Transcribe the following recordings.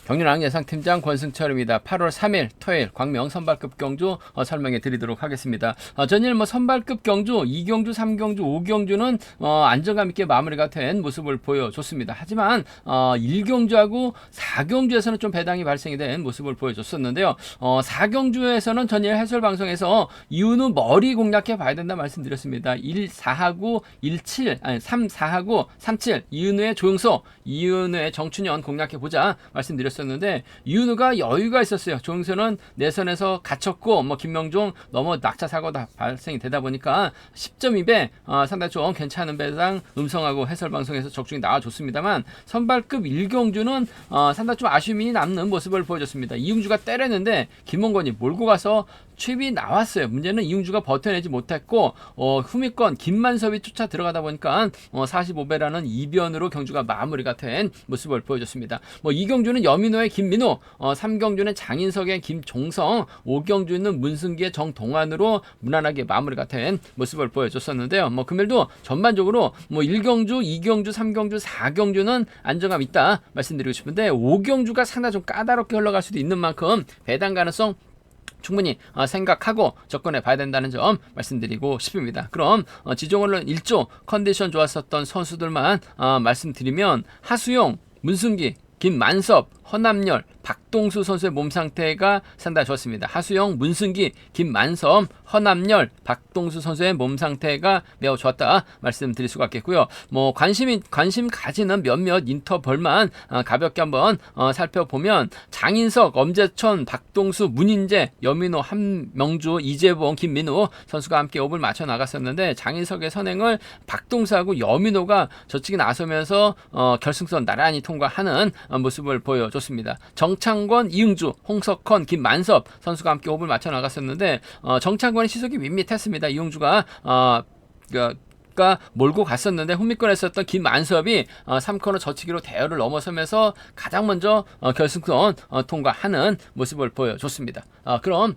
정윤왕 예상팀장 권승철입니다. 8월 3일 토요일 광명 선발급 경주 설명해 드리도록 하겠습니다. 전일 선발급 경주 2경주, 3경주, 5경주는 안정감 있게 마무리가 된 모습을 보여줬습니다. 하지만 1경주하고 4경주에서는 좀 배당이 발생이 된 모습을 보여줬었는데요. 4경주에서는 전일 해설 방송에서 이윤우 머리 공략해 봐야 된다 말씀드렸습니다. 1-4하고 1-7, 아니 3-4하고 3-7 이윤우의 조용석, 이윤우의 정춘현 공략해 보자 말씀드렸습니다. 었는데 이윤우가 여유가 있었어요. 조용수는 내선에서 갇혔고 김명종 너무 낙차 사고가 발생이 되다 보니까 10.2배 상당히 좀 괜찮은 배당 음성하고 해설 방송에서 적중이 나와줬습니다만 선발급 1경주는 상당히 좀 아쉬움이 남는 모습을 보여줬습니다. 이용주가 때렸는데 김원건이 몰고 가서 취입이 나왔어요. 문제는 이용주가 버텨내지 못했고 후미권 김만섭이 쫓아 들어가다 보니까 45배라는 이변으로 경주가 마무리가 된 모습을 보여줬습니다. 이경주는 여민호의 김민호, 3경주는 장인석의 김종성, 5경주는 문승기의 정동환으로 무난하게 마무리가 된 모습을 보여줬었는데요. 금일도 전반적으로 1경주, 2경주, 3경주, 4경주는 안정감 있다 말씀드리고 싶은데 5경주가 상당히 좀 까다롭게 흘러갈 수도 있는 만큼 배당 가능성 충분히 생각하고 접근해 봐야 된다는 점 말씀드리고 싶습니다. 그럼 지종원론 1조 컨디션 좋았었던 선수들만 말씀드리면 하수용, 문승기, 김만섭, 허남열, 박동수 선수의 몸 상태가 상당히 좋습니다. 하수영, 문승기, 김만섭, 허남열, 박동수 선수의 몸 상태가 매우 좋았다 말씀드릴 수가 있겠고요. 관심 가지는 몇몇 인터벌만 가볍게 한번 살펴보면 장인석, 엄재천, 박동수, 문인재, 여민호, 한명주, 이재봉, 김민우 선수가 함께 호흡을 맞춰 나갔었는데 장인석의 선행을 박동수하고 여민호가 저측에 나서면서 결승선 나란히 통과하는 모습을 보여줬습니다. 정창권, 이응주, 홍석헌, 김만섭 선수가 함께 호흡을 맞춰 나갔었는데 정창권의 시속이 밋밋했습니다. 이응주가 몰고 갔었는데 후미권에 있었던 김만섭이 3코너 저치기로 대열을 넘어서면서 가장 먼저 결승선 통과하는 모습을 보여줬습니다. 그럼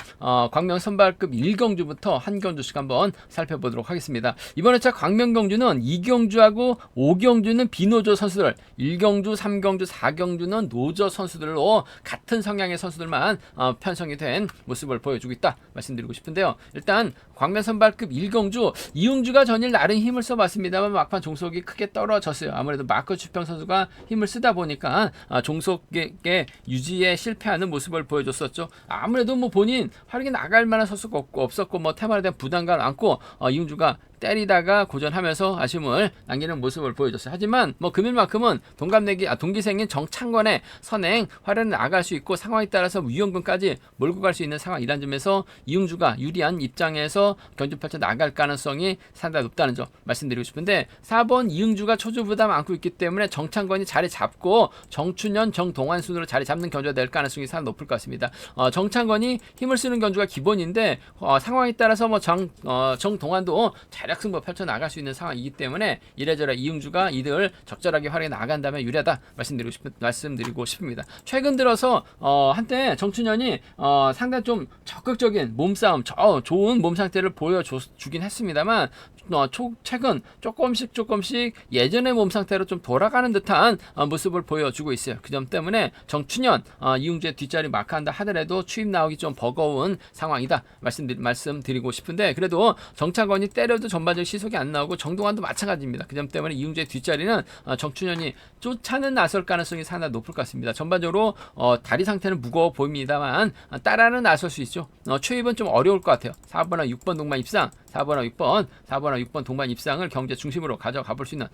광명 선발급 1경주부터 한 경주씩 한번 살펴보도록 하겠습니다. 이번 회차 광명 경주는 2경주하고 5경주는 비노조 선수들, 1경주, 3경주, 4경주는 노조 선수들로 같은 성향의 선수들만 편성이 된 모습을 보여주고 있다 말씀드리고 싶은데요. 일단 광명 선발급 1경주 이응주가 전일 나름 힘을 써봤습니다만 막판 종속이 크게 떨어졌어요. 아무래도 마크 주평 선수가 힘을 쓰다 보니까 종속의 유지에 실패하는 모습을 보여줬었죠. 아무래도 본인 활약이 나갈 만한 선수가 없었고 테마에 대한 부담감을 안고 이응주가 때리다가 고전하면서 아쉬움을 남기는 모습을 보여줬어요. 하지만 금일만큼은 동기생인 정창권의 선행 활약을 나갈 수 있고 상황에 따라서 위험군까지 몰고 갈 수 있는 상황이란 점에서 이응주가 유리한 입장에서 경주 펼쳐 나갈 가능성이 상당히 높다는 점 말씀드리고 싶은데 4번 이응주가 초조 부담 안고 있기 때문에 정창권이 자리 잡고 정춘현, 정동환 순으로 자리 잡는 경주가 될 가능성이 상당히 높을 것 같습니다. 정창권이 힘을 쓰는 경주가 기본인데 상황에 따라서 정동환도 승부 펼쳐 나갈 수 있는 상황이기 때문에 이래저래 이응주가 이들 적절하게 활약해 나간다면 유리하다 말씀드리고 싶습니다. 최근 들어서 한때 정춘현이 상당히 좀 적극적인 몸싸움, 좋은 몸 상태를 보여주긴 했습니다만 최근 조금씩 예전의 몸 상태로 좀 돌아가는 듯한 모습을 보여주고 있어요. 그 점 때문에 정춘현, 이응주의 뒷자리 마크한다 하더라도 추입 나오기 좀 버거운 상황이다 말씀드리고 싶은데 그래도 정창건이 때려도 전반적 시속이 안 나오고 정동환도 마찬가지입니다. 그 점 때문에 이응주의 뒷자리는 정춘현이 쫓아는 나설 가능성이 상당히 높을 것 같습니다. 전반적으로 다리 상태는 무거워 보입니다만 따라는 나설 수 있죠. 추입은 좀 어려울 것 같아요. 4번과 6번 동반 입상, 4번과 6번 동반 입상을 경제 중심으로 가져가 볼 수 있는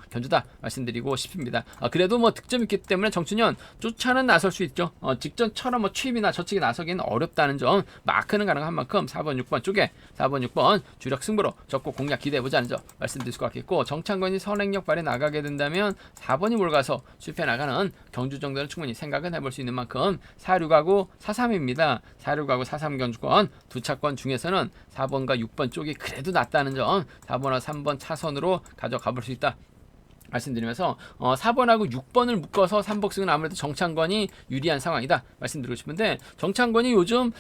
견주다 말씀드리고 싶습니다. 그래도 득점이 있기 때문에 정춘현 쫓아는 나설 수 있죠. 직전처럼 추입이나 저측에 나서기는 어렵다는 점 마크는 가능한 만큼 4번, 6번 쪽에 4번, 6번 주력 승부로 적고 공략 기대해보자는 점 말씀드릴 수 같겠고 정창건이 선행력 발휘 나가게 된다면 4번이 몰가서 실패 나가는 경주 정도는 충분히 생각은 해볼 수 있는 만큼 4-6하고 4-3입니다. 4-6하고 4-3 경주권 두 차권 중에서는 4번과 6번 쪽이 그래도 낫다는 점 4번과 3번 차선으로 가져가 볼 수 있다 말씀드리면서 4번하고 6번을 묶어서 3복승은 아무래도 정창권이 유리한 상황이다 말씀드리고 싶은데, 정창권이 요즘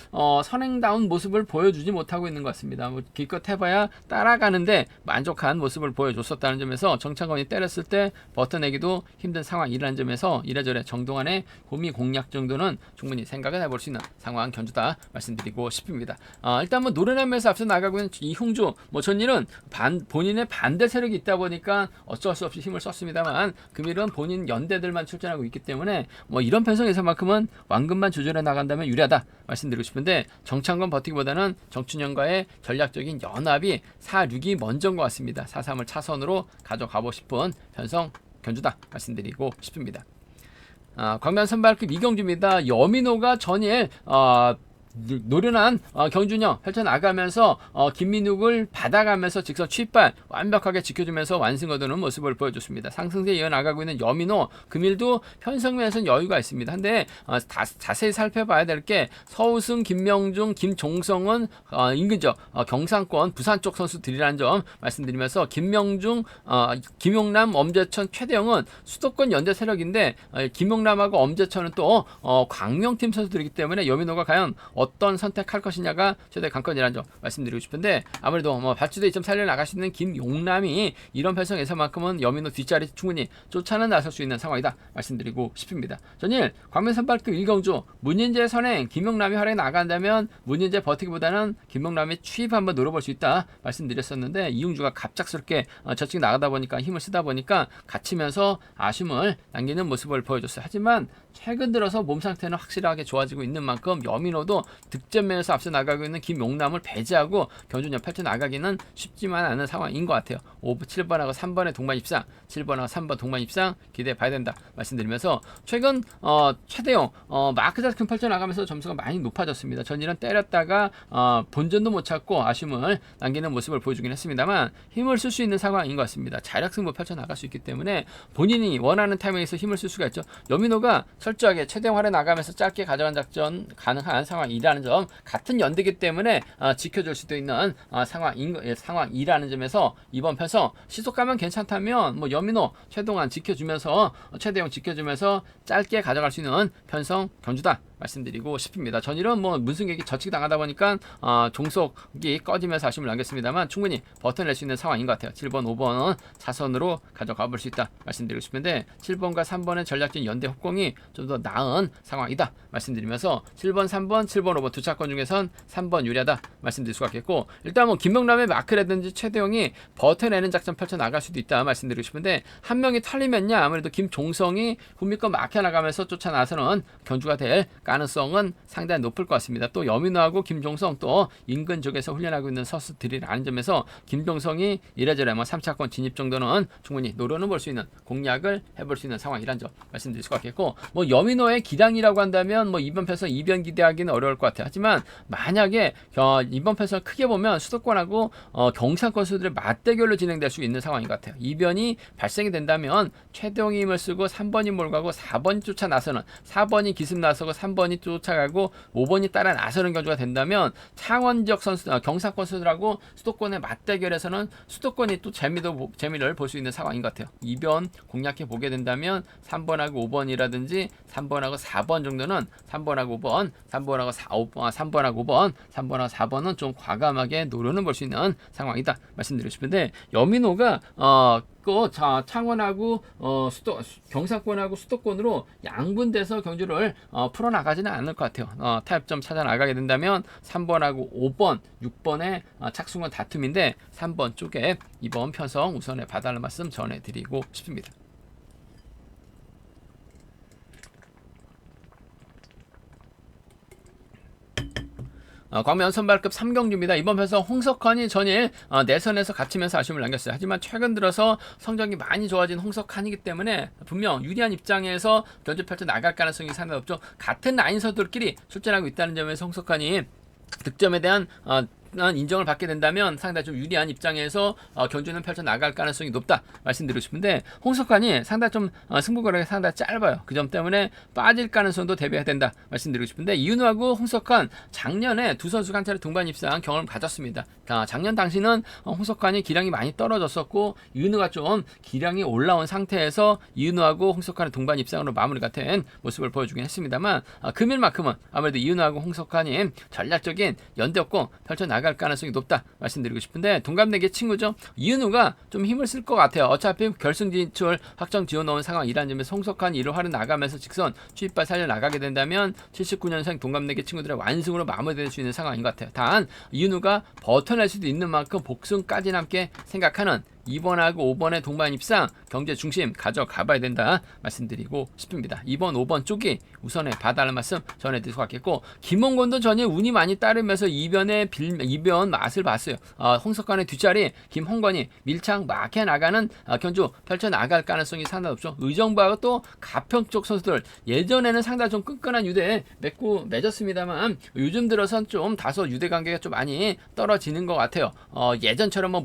선행다운 모습을 보여주지 못하고 있는 것 같습니다. 뭐 기껏 해봐야 따라가는데 만족한 모습을 보여줬었다는 점에서 정창권이 때렸을 때 버텨내기도 힘든 상황이라는 점에서 이래저래 정동환의 고미 공략 정도는 충분히 생각을 해볼 수 있는 상황 견주다 말씀드리고 싶습니다. 일단 뭐 노련함에서 앞서 나가고 있는 이홍주, 뭐 전일은 본인의 반대 세력이 있다 보니까 어쩔 수 없이 힘을 썼습니다만, 금일은 본인 연대들만 출전하고 있기 때문에 뭐 이런 편성에서만큼은 완금만 조절해 나간다면 유리하다 말씀드리고 싶은데, 정창권 버티기보다는 정춘영과의 전략적인 연합이 4-6이 먼저인 것 같습니다. 4-3을 차선으로 가져가고 싶은 편성 견주다 말씀드리고 싶습니다. 광면 선발급 이경주입니다. 여민호가 전일 노련한 경준형 펼쳐나가면서 김민욱을 받아가면서 직선 취입발 완벽하게 지켜주면서 완승 거두는 모습을 보여줬습니다. 상승세에 이어나가고 있는 여민호, 금일도 편성면에서는 여유가 있습니다. 한데 자세히 살펴봐야 될 게 서우승, 김명중, 김종성은 인근적 경상권 부산 쪽 선수들이라는 점 말씀드리면서, 김명중, 김용남, 엄재천, 최대영은 수도권 연대 세력인데, 김용남하고 엄재천은 또 광명팀 선수들이기 때문에 여민호가 과연 어떤 선택할 것이냐가 최대 관건이라는 점 말씀드리고 싶은데, 아무래도 뭐 발주대 2점 살려나갈 수 있는 김용남이 이런 편성에서만큼은 여민호 뒷자리 충분히 쫓아는 나설 수 있는 상황이다 말씀드리고 싶습니다. 전일 광면 선발급 일경주, 문인재 선행, 김용남이 활약에 나간다면 문인재 버티기보다는 김용남의 취입 한번 노려볼 수 있다 말씀드렸었는데, 이용주가 갑작스럽게 저쪽 나가다 보니까 힘을 쓰다 보니까 갇히면서 아쉬움을 남기는 모습을 보여줬어요. 하지만 최근 들어서 몸 상태는 확실하게 좋아지고 있는 만큼 여민호도 득점면에서 앞서 나가고 있는 김용남을 배제하고 견준형 펼쳐 나가기는 쉽지만 않은 상황인 것 같아요. 7번하고 3번의 동반 입상, 7번하고 3번 동반 입상 기대해 봐야 된다 말씀드리면서, 최근 최대용 마크 자스킨 펼쳐 나가면서 점수가 많이 높아졌습니다. 전일은 때렸다가 본전도 못 찾고 아쉬움을 남기는 모습을 보여주긴 했습니다만, 힘을 쓸 수 있는 상황인 것 같습니다. 자력승부 펼쳐 나갈 수 있기 때문에 본인이 원하는 타이밍에서 힘을 쓸 수가 있죠. 여민호가 철저하게 최대용 활에 나가면서 짧게 가져간 작전 가능한 상황이라는 점, 같은 연대기 때문에 지켜줄 수도 있는 상황이라는 점에서 이번 편성 시속가면 괜찮다면 뭐 여민호, 최동환 지켜주면서 최대용 지켜주면서 짧게 가져갈 수 있는 편성 견주다 말씀드리고 싶습니다. 전일은 뭐 문승객이 저치기 당하다 보니까 종속이 꺼지면서 아쉬움을 남겼습니다만, 충분히 버텨낼 수 있는 상황인 것 같아요. 7번, 5번은 차선으로 가져가 볼 수 있다 말씀드리고 싶은데, 7번과 3번의 전략적인 연대 협공이 좀 더 나은 상황이다 말씀드리면서, 7번, 3번, 7번, 5번 두 차권 중에선 3번 유리하다 말씀드릴 수가 있겠고, 일단 뭐 김명남의 마크라든지 최대용이 버텨내는 작전 펼쳐 나갈 수도 있다 말씀드리고 싶은데, 한 명이 털리면야 아무래도 김종성이 후미권 막혀 나가면서 쫓아 나서는 견주가 될 가능성은 상당히 높을 것 같습니다. 또 여민호하고 김종성 또 인근 쪽에서 훈련하고 있는 선수들이라는 점에서 김종성이 이래저래 뭐 3차권 진입 정도는 충분히 노려는 볼 수 있는 공략을 해볼 수 있는 상황이란 점 말씀드릴 수가 있겠고, 뭐 여민호의 기량이라고 한다면 뭐 이번 편성 이변 기대하기는 어려울 것 같아요. 하지만 만약에 이번 편성 크게 보면 수도권하고 경상권 선수들의 맞대결로 진행될 수 있는 상황인 것 같아요. 이변이 발생이 된다면 최대용이 힘을 쓰고 3번이 몰고 4번이 쫓아 나서는, 4번이 기습 나서고 3번이 쫓아가고 5번이 따라 나서는 경주가 된다면, 창원 지역 선수, 경상권 선수들하고 수도권의 맞대결에서는 수도권이 또 재미를 볼 수 있는 상황인 것 같아요. 이변 공략해 보게 된다면 3번하고 5번이라든지 3번하고 4번 정도는 3번하고 5번, 3번하고 5번, 3번하고 4번은 좀 과감하게 노려는 볼 수 있는 상황이다 말씀드리고 싶은데, 여민호가 창원하고 경상권하고 수도권으로 양분돼서 경주를 풀어나가지는 않을 것 같아요. 타협점 찾아 나가게 된다면 3번하고 5번, 6번의 착승원 다툼인데 3번 쪽에 이번 편성 우선에 봐달라는 말씀 전해드리고 싶습니다. 광면 선발급 3경주입니다. 이번 편성 홍석환이 전일 내선에서 갇히면서 아쉬움을 남겼어요. 하지만 최근 들어서 성적이 많이 좋아진 홍석환이기 때문에 분명 유리한 입장에서 견주 펼쳐 나갈 가능성이 상당히 높죠. 같은 라인 선수들끼리 출전하고 있다는 점에서 홍석환이 득점에 대한 인정을 받게 된다면 상당히 좀 유리한 입장에서 견주는 펼쳐 나갈 가능성이 높다 말씀드리고 싶은데, 홍석환이 상당히 좀 승부거리가 상당히 짧아요. 그 점 때문에 빠질 가능성도 대비해야 된다 말씀드리고 싶은데, 이윤우하고 홍석환 작년에 두 선수가 한 차례 동반 입상 경험을 가졌습니다. 작년 당시는 홍석환이 기량이 많이 떨어졌었고 이윤우가 좀 기량이 올라온 상태에서 이윤우하고 홍석환의 동반 입상으로 마무리가 된 모습을 보여주긴 했습니다만, 금일만큼은 아무래도 이윤우하고 홍석환이 전략적인 연대협공 펼쳐 나갈 가능성이 높다 말씀드리고 싶은데, 동갑내기 친구죠. 이윤우가 좀 힘을 쓸 것 같아요. 어차피 결승 진출 확정 지어놓은 상황이라는 점에서 홍석환이 이를 활을 나가면서 직선 추입발 살려 나가게 된다면 79년생 동갑내기 친구들의 완승으로 마무리될 수 있는 상황인 것 같아요. 단 이윤우가 버텨낼 수도 있는 만큼 복승까지 함께 생각하는 2번하고 5번의 동반 입상 경제 중심 가져가 봐야 된다 말씀드리고 싶습니다. 2번, 5번 쪽이 우선에 봐달라는 말씀 전해드릴 수 같겠고, 김홍곤도 전에 운이 많이 따르면서 이변 맛을 봤어요. 홍석환의 뒷자리 김홍건이 밀착 막혀 나가는 견주 펼쳐 나갈 가능성이 상당히 높죠. 의정부하고 또 가평 쪽 선수들 예전에는 상당히 좀 끈끈한 유대 맺었습니다만 요즘 들어선 좀 다소 유대 관계가 좀 많이 떨어지는 것 같아요. 예전처럼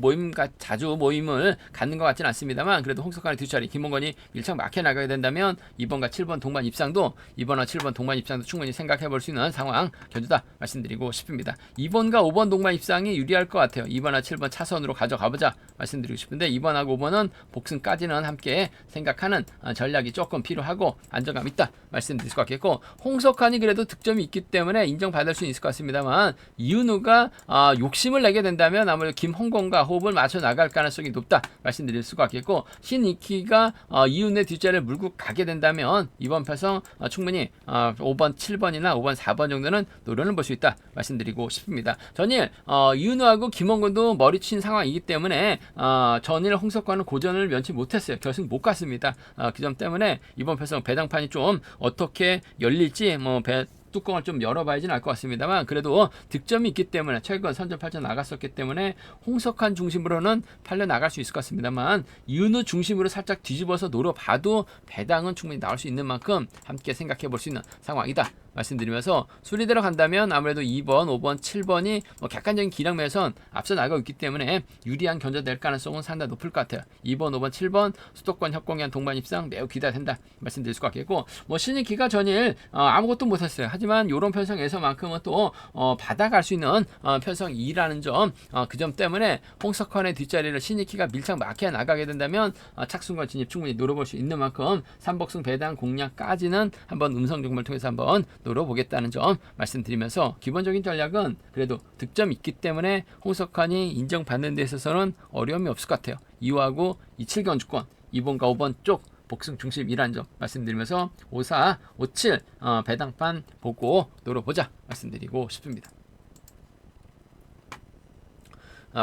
자주 모임을 갖는 것 같지는 않습니다만, 그래도 홍석환의 뒷자리 김홍건이 밀착 막혀 나가게 된다면 2번과 7번 동반 입상도 2번과 7번 동반 입상도 충분히 생각해 볼 수 있는 상황 견주다 말씀드리고 싶습니다. 2번과 5번 동반 입상이 유리할 것 같아요. 2번과 7번 차선으로 가져가 보자 말씀드리고 싶은데, 2번하고 5번은 복승까지는 함께 생각하는 전략이 조금 필요하고 안정감 있다 말씀드릴 수 같겠고, 홍석환이 그래도 득점이 있기 때문에 인정받을 수 있을 것 같습니다만, 이윤우가 욕심을 내게 된다면 아무래도 김홍건과 호흡을 맞춰 나갈 가능성이 높다 말씀드릴 수가 있겠고, 신이키가 이윤의 뒷자리를 물고 가게 된다면 이번 편성 충분히 5번, 7번이나 5번, 4번 정도는 노려는 볼 수 있다 말씀드리고 싶습니다. 전일 이윤우하고 김홍근도 머리친 상황이기 때문에 전일 홍석환은 고전을 면치 못했어요. 결승 못 갔습니다. 그 점 때문에 이번 편성 배당판이 좀 어떻게 열릴지 뚜껑을 좀 열어봐야지는 알 것 같습니다만, 그래도 득점이 있기 때문에 최근 선전 8전 나갔었기 때문에 홍석환 중심으로는 팔려 나갈 수 있을 것 같습니다만, 이윤우 중심으로 살짝 뒤집어서 노려봐도 배당은 충분히 나올 수 있는 만큼 함께 생각해 볼 수 있는 상황이다 말씀드리면서, 수리대로 간다면 아무래도 2번, 5번, 7번이 객관적인 기량 면에선 앞서 나가고 있기 때문에 유리한 견제될 가능성은 상당히 높을 것 같아요. 2번, 5번, 7번 수도권 협공에 한 동반 입상 매우 기대된다 말씀드릴 수 같겠고, 신익기가 전일 아무것도 못했어요. 하지만 이런 편성에서만큼은 또 받아갈 수 있는 편성이라는 점, 그 점 때문에 홍석환의 뒷자리를 신익기가 밀착 막혀 나가게 된다면 착순권 진입 충분히 노려볼 수 있는 만큼 3복승 배당 공략까지는 한번 음성 정보를 통해서 한번 노려보겠다는 점 말씀드리면서, 기본적인 전략은 그래도 득점이 있기 때문에 홍석환이 인정받는 데 있어서는 어려움이 없을 것 같아요. 2호하고 27경 주권 2번과 5번 쪽 복승 중심이라는 점 말씀드리면서 54, 57 배당판 보고 노려보자 말씀드리고 싶습니다.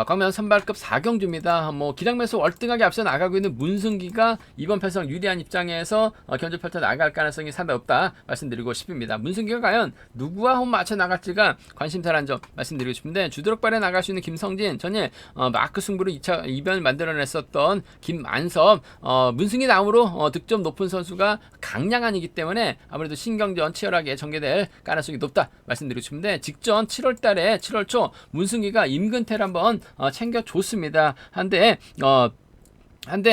광명 선발급 4경주입니다. 기량면에서 월등하게 앞서 나가고 있는 문승기가 이번 편성 유리한 입장에서 견제 펼쳐 나갈 가능성이 상당히 없다 말씀드리고 싶습니다. 문승기가 과연 누구와 홈 맞춰 나갈지가 관심사라는 점 말씀드리고 싶은데, 주드럭발에 나갈 수 있는 김성진, 전일 마크 승부로 2차 이변을 만들어냈었던 김만섭, 문승기 다음으로 득점 높은 선수가 강량한이기 때문에 아무래도 신경전 치열하게 전개될 가능성이 높다 말씀드리고 싶은데, 직전 7월달에 7월 초 문승기가 임근태를 한번 챙겨줬습니다. 한데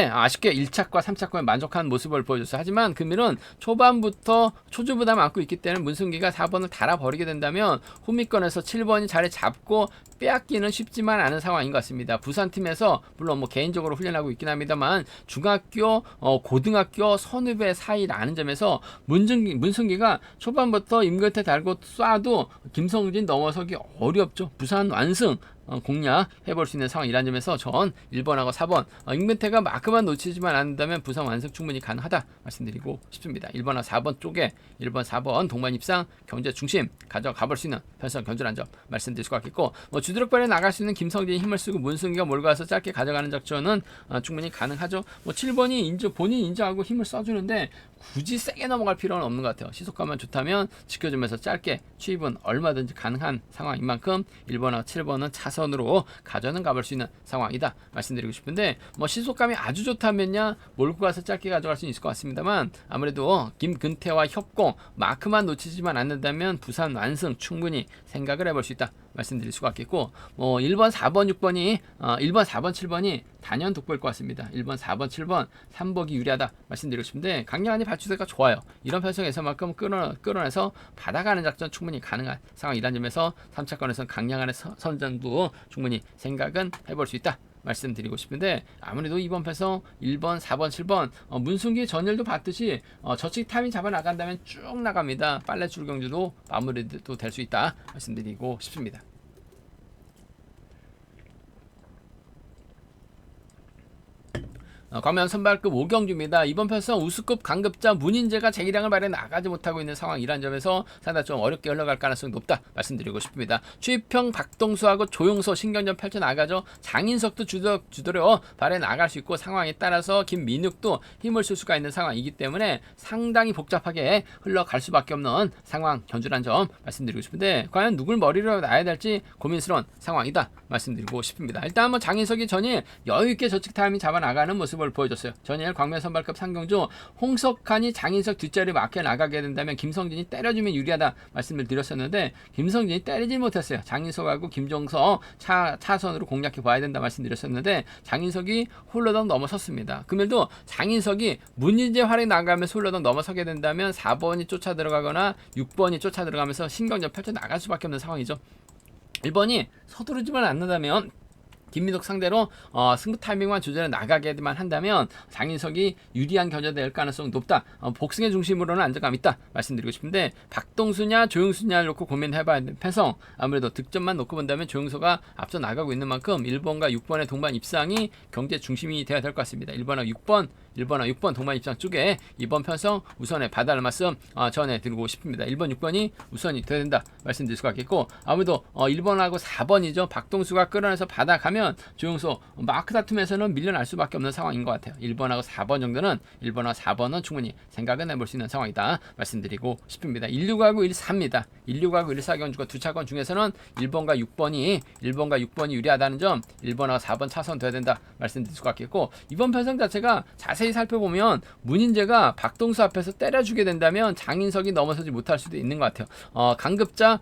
아쉽게 1차과 3차과에 만족한 모습을 보여줬어요. 하지만 금일은 초반부터 초주부담을 안고 있기 때문에 문승기가 4번을 달아버리게 된다면 후미권에서 7번이 자리 잡고 빼앗기는 쉽지만 않은 상황인 것 같습니다. 부산팀에서 물론 개인적으로 훈련하고 있긴 합니다만 중학교, 고등학교 선후배 사이라는 점에서 문승기가 초반부터 임근태 달고 쏴도 김성진 넘어서기 어렵죠. 부산 완승 공략해볼 수 있는 상황이라는 점에서 전 1번하고 4번 임근태가 마크만 놓치지만 않는다면 부산 완승 충분히 가능하다 말씀드리고 싶습니다. 1번하고 4번 쪽에 1번, 4번 동반 입상 경제 중심 가져가볼 수 있는 편성 견주라는 점 말씀드릴 수 같겠고, 주드럭발에 나갈 수 있는 김성진이 힘을 쓰고 문승기가 몰고 와서 짧게 가져가는 작전은 충분히 가능하죠. 7번이 본인 인정하고 힘을 써주는데 굳이 세게 넘어갈 필요는 없는 것 같아요. 시속감만 좋다면 지켜주면서 짧게 추입은 얼마든지 가능한 상황인 만큼 1번하고 7번은 차선으로 가져는 가볼 수 있는 상황이다 말씀드리고 싶은데, 시속감이 아주 좋다면야 몰고 가서 짧게 가져갈 수 있을 것 같습니다만, 아무래도 김근태와 협공 마크만 놓치지만 않는다면 부산 완승 충분히 생각을 해볼 수 있다 말씀드릴 수가 있겠고 1번, 4번, 6번이 1번, 4번, 7번이 단연 돋보일 것 같습니다. 1번, 4번, 7번 3번이 유리하다 말씀드리고 싶은데 강력한 발주대가 좋아요. 이런 편성에서만큼 끌어내서 받아가는 작전 충분히 가능한 상황이라는 점에서 3차권에서는 강력한 선전도 충분히 생각은 해볼 수 있다 말씀드리고 싶은데 아무래도 이번 편성 1번, 4번, 7번 문순기 전일도 봤듯이 저측 타이밍 잡아 나간다면 쭉 나갑니다. 빨래 출경주도 마무리도 될 수 있다 말씀드리고 싶습니다. 광명 선발급 5경주입니다. 이번 편성 우수급 강급자 문인재가 재기량을 발휘해 나가지 못하고 있는 상황이란 점에서 상당히 좀 어렵게 흘러갈 가능성이 높다 말씀드리고 싶습니다. 추이평 박동수하고 조용서 신경전 펼쳐 나가죠. 장인석도 주도려 발휘해 나갈 수 있고 상황에 따라서 김민욱도 힘을 쓸 수가 있는 상황이기 때문에 상당히 복잡하게 흘러갈 수밖에 없는 상황 견주란 점 말씀드리고 싶은데 과연 누굴 머리로 놔야 될지 고민스러운 상황이다 말씀드리고 싶습니다. 일단 한번 장인석이 전일 여유있게 저측 타이밍 잡아 나가는 모습을 보여줬어요. 전일 광명 선발급 상경주 홍석환이 장인석 뒷자리 막혀 나가게 된다면 김성진이 때려주면 유리하다 말씀을 드렸었는데 김성진이 때리지 못했어요. 장인석하고 김종석 차선으로 공략해 봐야 된다 말씀드렸었는데 장인석이 홀로덩 넘어섰습니다. 금일도 장인석이 문인재 활에 나가면서 홀로덩 넘어서게 된다면 4번이 쫓아 들어가거나 6번이 쫓아 들어가면서 신경전 펼쳐 나갈 수밖에 없는 상황이죠. 1번이 서두르지만 않는다면 김민욱 상대로 승부 타이밍만 조절해 나가게만 한다면 장인석이 유리한 견제될 가능성이 높다. 복승의 중심으로는 안정감 있다 말씀드리고 싶은데 박동수냐 조용수냐를 놓고 고민해봐야 되는 편성 아무래도 득점만 놓고 본다면 조용수가 앞서 나가고 있는 만큼 1번과 6번의 동반 입상이 경제 중심이 되어야 될 것 같습니다. 1번과 6번 동반 입상 쪽에 이번 편성 우선에 봐달라는 말씀 전해드리고 싶습니다. 1번, 6번이 우선이 돼야 된다 말씀드릴 수가 있겠고 아무래도 1번하고 4번이죠. 박동수가 끌어내서 받아가면 조용수 마크 다툼에서는 밀려날 수밖에 없는 상황인 것 같아요. 1번하고 4번 정도는 1번하고 4번은 충분히 생각은 해볼 수 있는 상황이다 말씀드리고 싶습니다. 16하고 14입니다. 16하고 14 경주가 두 차권 중에서는 1번과 6번이 유리하다는 점 1번하고 4번 차선 돼야 된다 말씀드릴 수가 있겠고 이번 편성 자체가 자세히 살펴보면 문인재가 박동수 앞에서 때려주게 된다면 장인석이 넘어서지 못할 수도 있는 것 같아요. 강급자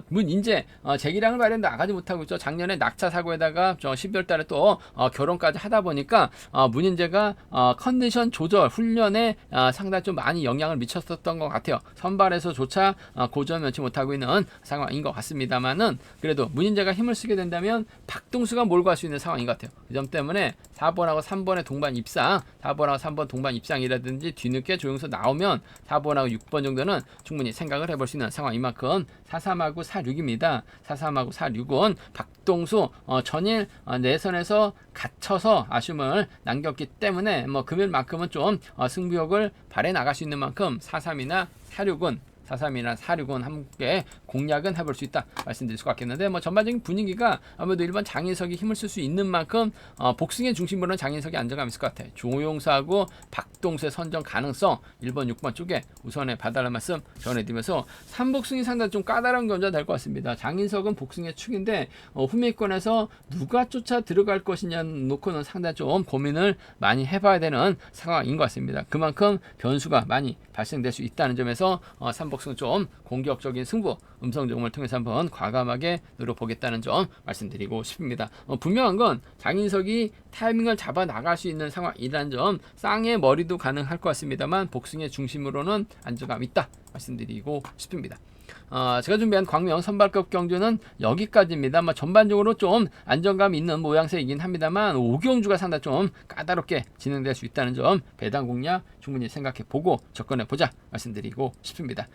문인재 재기량을 발휘해 나가지 못하고 있죠. 작년에 낙차 사고에다가 12월 달에 또 결혼까지 하다 보니까 문인재가 컨디션 조절 훈련에 상당히 좀 많이 영향을 미쳤었던 것 같아요. 선발에서조차 고전 면치 못하고 있는 상황인 것 같습니다만은 그래도 문인재가 힘을 쓰게 된다면 박동수가 몰고 갈 수 있는 상황인 것 같아요. 그 점 때문에 4번하고 3번의 동반 입상 4번하고 3번 동반 입상이라든지 뒤늦게 조용서 나오면 4번하고 6번 정도는 충분히 생각을 해볼 수 있는 상황인 만큼 43하고 46입니다. 43하고 46은 박동수 전일 내선에서 갇혀서 아쉬움을 남겼기 때문에 금일만큼은 좀 승부욕을 발해 나갈 수 있는 만큼 43이나 46은 43이나 46은 함께 공략은 해볼 수 있다 말씀드릴 수가 있겠는데 전반적인 분위기가 아무래도 1번 장인석이 힘을 쓸 수 있는 만큼 복승의 중심으로는 장인석이 안정감 있을 것 같아요. 조용수하고 박동수의 선정 가능성 1번 6번 쪽에 우선에 봐달라는 말씀 전해드리면서 3복승이 상당히 좀 까다로운 견제가 될 것 같습니다. 장인석은 복승의 축인데 후미권에서 누가 쫓아 들어갈 것이냐 놓고는 상당히 좀 고민을 많이 해봐야 되는 상황인 것 같습니다. 그만큼 변수가 많이 발생될 수 있다는 점에서 3복승 좀 공격적인 승부 음성점을 통해서 한번 과감하게 노려보겠다는 점 말씀드리고 싶습니다. 분명한 건 장인석이 타이밍을 잡아 나갈 수 있는 상황이라는 점 쌍의 머리도 가능할 것 같습니다만 복승의 중심으로는 안정감 있다 말씀드리고 싶습니다. 제가 준비한 광명 선발급 경주는 여기까지입니다. 전반적으로 좀 안정감 있는 모양새이긴 합니다만 5경주가 상당히 좀 까다롭게 진행될 수 있다는 점 배당 공략 충분히 생각해 보고 접근해 보자 말씀드리고 싶습니다.